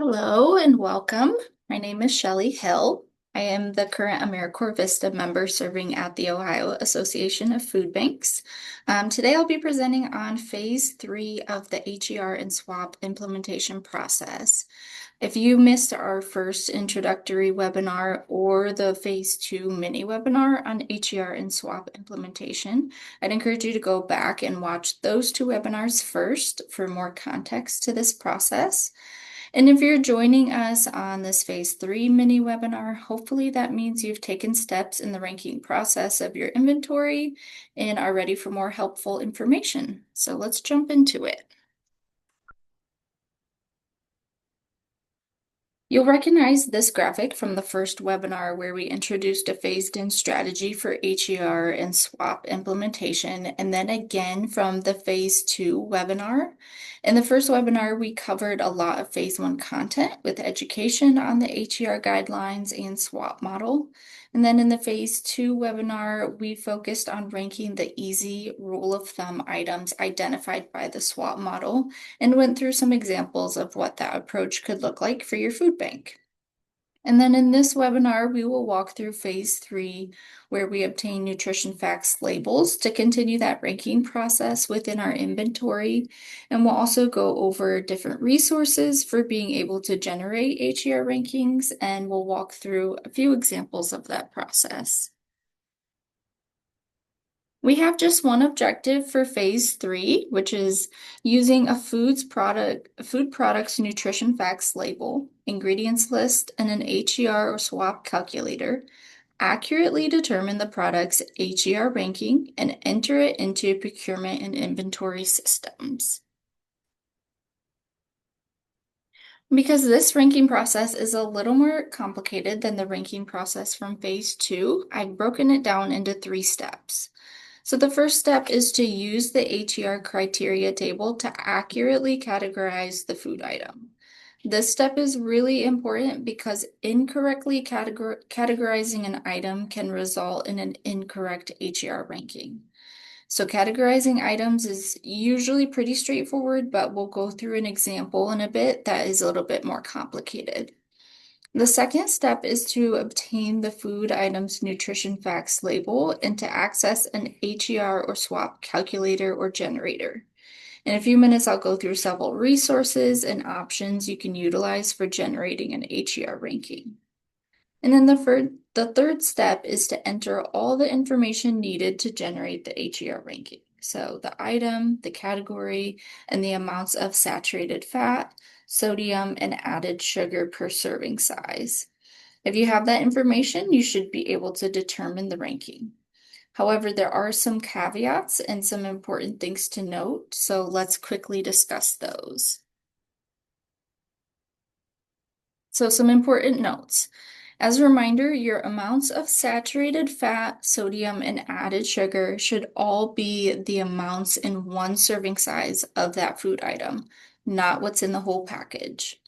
Hello and welcome. My name is Shelley Hill. I am the current AmeriCorps Vista member serving at the Ohio Association of Food Banks. Today I'll be presenting on Phase 3 of the HER and SWAP implementation process. If you missed our first introductory webinar or the Phase 2 mini webinar on HER and SWAP implementation, I'd encourage you to go back and watch those two webinars first for more context to this process. And if you're joining us on this Phase 3 mini webinar, hopefully that means you've taken steps in the ranking process of your inventory and are ready for more helpful information. So let's jump into it. You'll recognize this graphic from the first webinar where we introduced a phased-in strategy for HER and SWAP implementation, and then again from the Phase 2 webinar. In the first webinar, we covered a lot of Phase 1 content with education on the HER guidelines and SWAP model. And then in the Phase 2 webinar, we focused on ranking the easy rule of thumb items identified by the SWAP model and went through some examples of what that approach could look like for your food bank. And then in this webinar, we will walk through Phase 3, where we obtain nutrition facts labels to continue that ranking process within our inventory. And we'll also go over different resources for being able to generate HER rankings, and we'll walk through a few examples of that process. We have just one objective for Phase 3, which is using a food products nutrition facts label, ingredients list, and an HER or SWAP calculator. Accurately determine the product's HER ranking and enter it into procurement and inventory systems. Because this ranking process is a little more complicated than the ranking process from Phase 2, I've broken it down into 3 steps. So the first step is to use the HER criteria table to accurately categorize the food item. This step is really important because incorrectly categorizing an item can result in an incorrect HER ranking. So categorizing items is usually pretty straightforward, but we'll go through an example in a bit that is a little bit more complicated. The second step is to obtain the food item's nutrition facts label and to access an HER or SWAP calculator or generator. In a few minutes, I'll go through several resources and options you can utilize for generating an HER ranking. And then the third step is to enter all the information needed to generate the HER ranking. So the item, the category, and the amounts of saturated fat, sodium, and added sugar per serving size. If you have that information, you should be able to determine the ranking. However, there are some caveats and some important things to note, so let's quickly discuss those. So some important notes. As a reminder, your amounts of saturated fat, sodium, and added sugar should all be the amounts in one serving size of that food item, not what's in the whole package.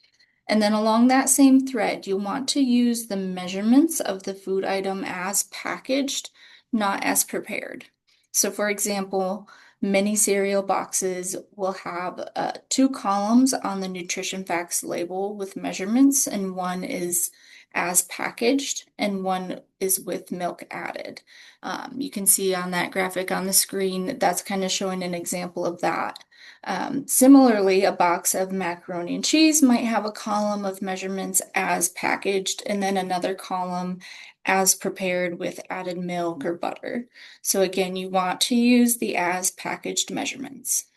And then along that same thread, you'll want to use the measurements of the food item as packaged, not as prepared. So for example, many cereal boxes will have 2 columns on the nutrition facts label with measurements, and one is as packaged and one is with milk added. You can see on that graphic on the screen, that's kind of showing an example of that. Similarly, a box of macaroni and cheese might have a column of measurements as packaged and then another column as prepared with added milk or butter. So again, you want to use the as packaged measurements.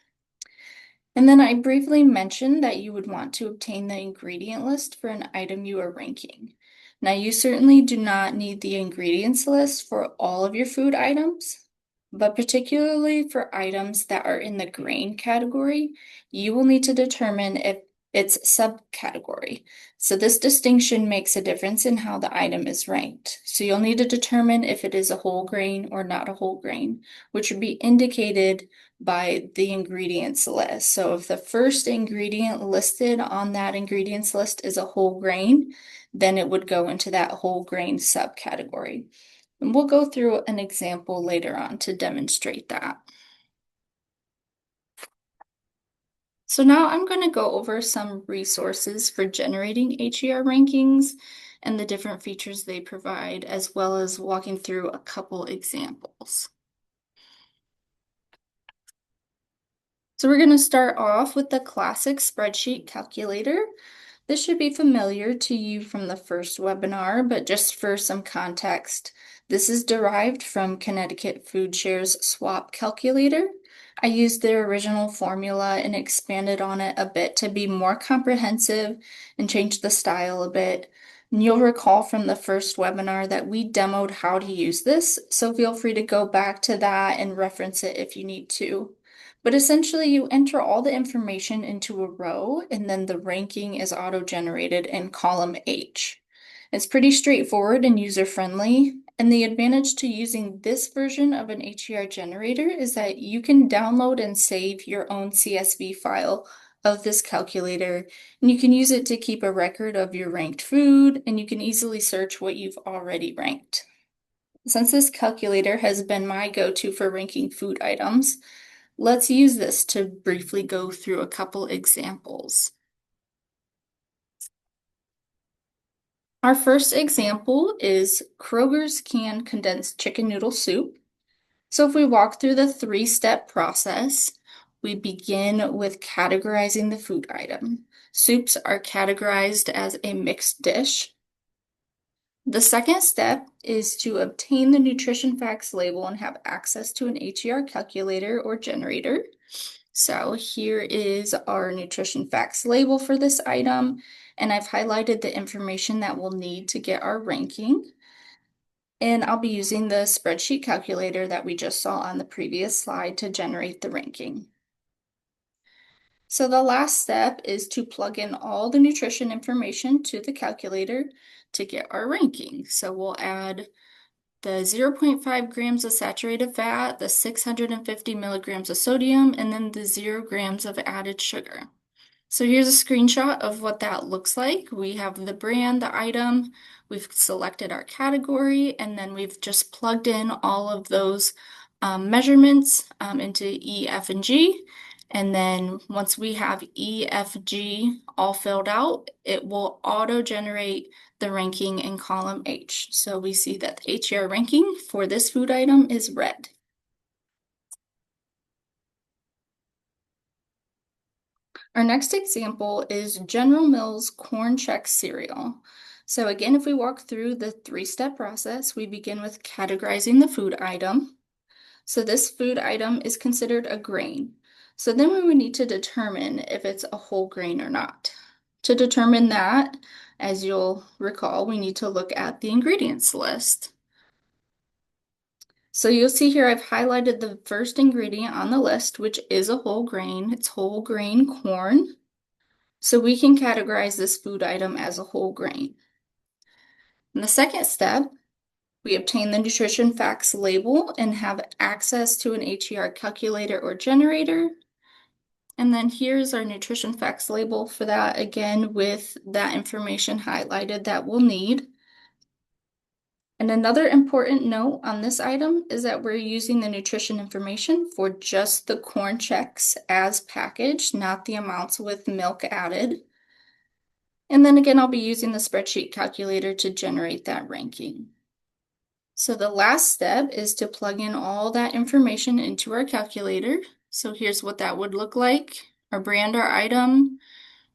And then I briefly mentioned that you would want to obtain the ingredient list for an item you are ranking. Now, you certainly do not need the ingredients list for all of your food items, but particularly for items that are in the grain category, you will need to determine if its subcategory. So this distinction makes a difference in how the item is ranked. So you'll need to determine if it is a whole grain or not a whole grain, which would be indicated by the ingredients list. So if the first ingredient listed on that ingredients list is a whole grain, then it would go into that whole grain subcategory. And we'll go through an example later on to demonstrate that. So now I'm going to go over some resources for generating HER rankings and the different features they provide, as well as walking through a couple examples. So we're going to start off with the classic spreadsheet calculator. This should be familiar to you from the first webinar, but just for some context, this is derived from Connecticut Food Share's SWAP calculator. I used their original formula and expanded on it a bit to be more comprehensive and changed the style a bit. And you'll recall from the first webinar that we demoed how to use this, so feel free to go back to that and reference it if you need to. But essentially, you enter all the information into a row, and then the ranking is auto-generated in column H. It's pretty straightforward and user-friendly, and the advantage to using this version of an HER generator is that you can download and save your own CSV file of this calculator, and you can use it to keep a record of your ranked food, and you can easily search what you've already ranked. Since this calculator has been my go-to for ranking food items, let's use this to briefly go through a couple examples. Our first example is Kroger's canned condensed chicken noodle soup. So if we walk through the three-step process, we begin with categorizing the food item. Soups are categorized as a mixed dish. The second step is to obtain the nutrition facts label and have access to an HER calculator or generator. So here is our nutrition facts label for this item, and I've highlighted the information that we'll need to get our ranking. And I'll be using the spreadsheet calculator that we just saw on the previous slide to generate the ranking. So the last step is to plug in all the nutrition information to the calculator to get our ranking. So we'll add the 0.5 grams of saturated fat, the 650 milligrams of sodium, and then the 0 grams of added sugar. So here's a screenshot of what that looks like. We have the brand, the item, we've selected our category, and then we've just plugged in all of those measurements into E, F, and G. And then once we have E, F, G all filled out, it will auto-generate the ranking in column H. So we see that the HER ranking for this food item is red. Our next example is General Mills Corn Chex cereal. So again, if we walk through the three-step process, we begin with categorizing the food item. So this food item is considered a grain. So then we would need to determine if it's a whole grain or not. To determine that, as you'll recall, we need to look at the ingredients list. So you'll see here I've highlighted the first ingredient on the list, which is a whole grain. It's whole grain corn. So we can categorize this food item as a whole grain. In the second step, we obtain the nutrition facts label and have access to an HER calculator or generator. And then here's our nutrition facts label for that, again, with that information highlighted that we'll need. And another important note on this item is that we're using the nutrition information for just the Corn Chex as packaged, not the amounts with milk added. And then again, I'll be using the spreadsheet calculator to generate that ranking. So the last step is to plug in all that information into our calculator. So here's what that would look like. Our brand, our item.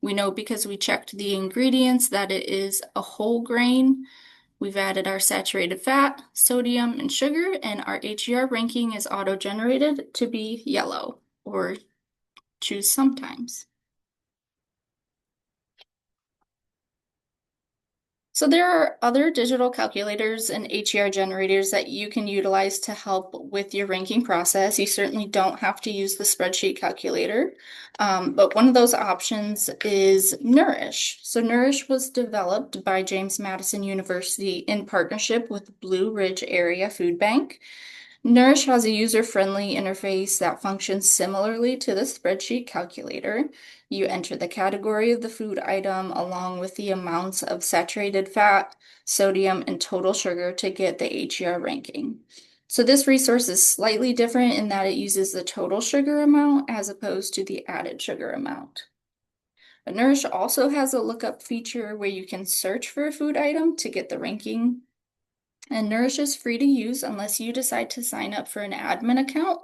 We know because we checked the ingredients that it is a whole grain. We've added our saturated fat, sodium, and sugar, and our HER ranking is auto-generated to be yellow, or choose sometimes. So there are other digital calculators and HER generators that you can utilize to help with your ranking process. You certainly don't have to use the spreadsheet calculator, but one of those options is Nourish. So Nourish was developed by James Madison University in partnership with Blue Ridge Area Food Bank. Nourish has a user-friendly interface that functions similarly to the spreadsheet calculator. You enter the category of the food item along with the amounts of saturated fat, sodium, and total sugar to get the HER ranking. So this resource is slightly different in that it uses the total sugar amount as opposed to the added sugar amount. But Nourish also has a lookup feature where you can search for a food item to get the ranking. And Nourish is free to use unless you decide to sign up for an admin account,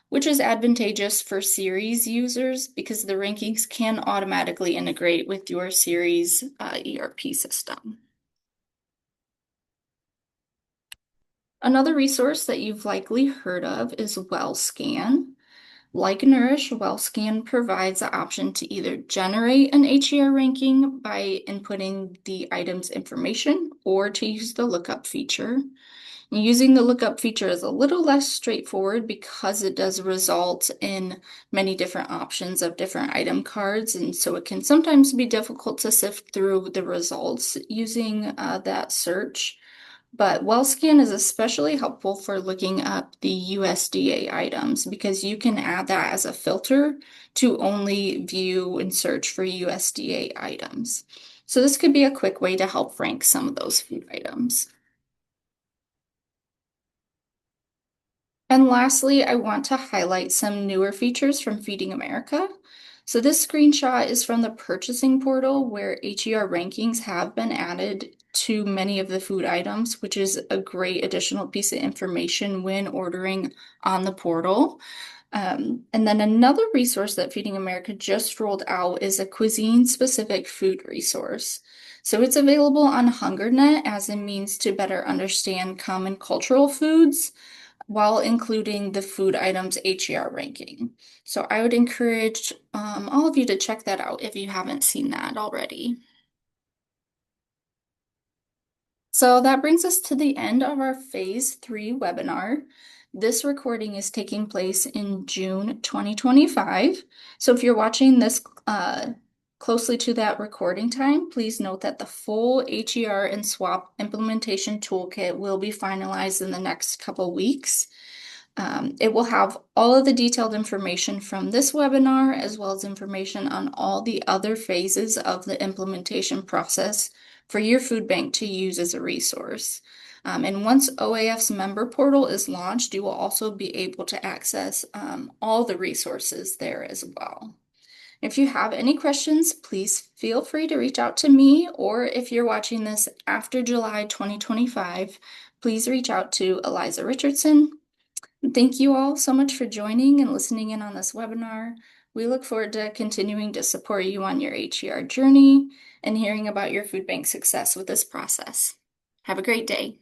which is advantageous for Series users because the rankings can automatically integrate with your Series ERP system. Another resource that you've likely heard of is WellScan. Like Nourish, WellScan provides the option to either generate an HER ranking by inputting the item's information or to use the lookup feature. Using the lookup feature is a little less straightforward because it does result in many different options of different item cards, and so it can sometimes be difficult to sift through the results using that search. But WellScan is especially helpful for looking up the USDA items because you can add that as a filter to only view and search for USDA items. So this could be a quick way to help rank some of those food items. And lastly, I want to highlight some newer features from Feeding America. So this screenshot is from the purchasing portal where HER rankings have been added to many of the food items, which is a great additional piece of information when ordering on the portal. And then another resource that Feeding America just rolled out is a cuisine-specific food resource. So it's available on HungerNet as a means to better understand common cultural foods while including the food items HER ranking. So I would encourage all of you to check that out if you haven't seen that already. So that brings us to the end of our Phase 3 webinar. This recording is taking place in June 2025. So if you're watching this closely to that recording time, please note that the full HER and SWAP implementation toolkit will be finalized in the next couple weeks. It will have all of the detailed information from this webinar, as well as information on all the other phases of the implementation process for your food bank to use as a resource. And once OAF's member portal is launched, you will also be able to access all the resources there as well. If you have any questions, please feel free to reach out to me, or if you're watching this after July 2025, please reach out to Eliza Richardson. Thank you all so much for joining and listening in on this webinar. We look forward to continuing to support you on your HER journey and hearing about your food bank success with this process. Have a great day.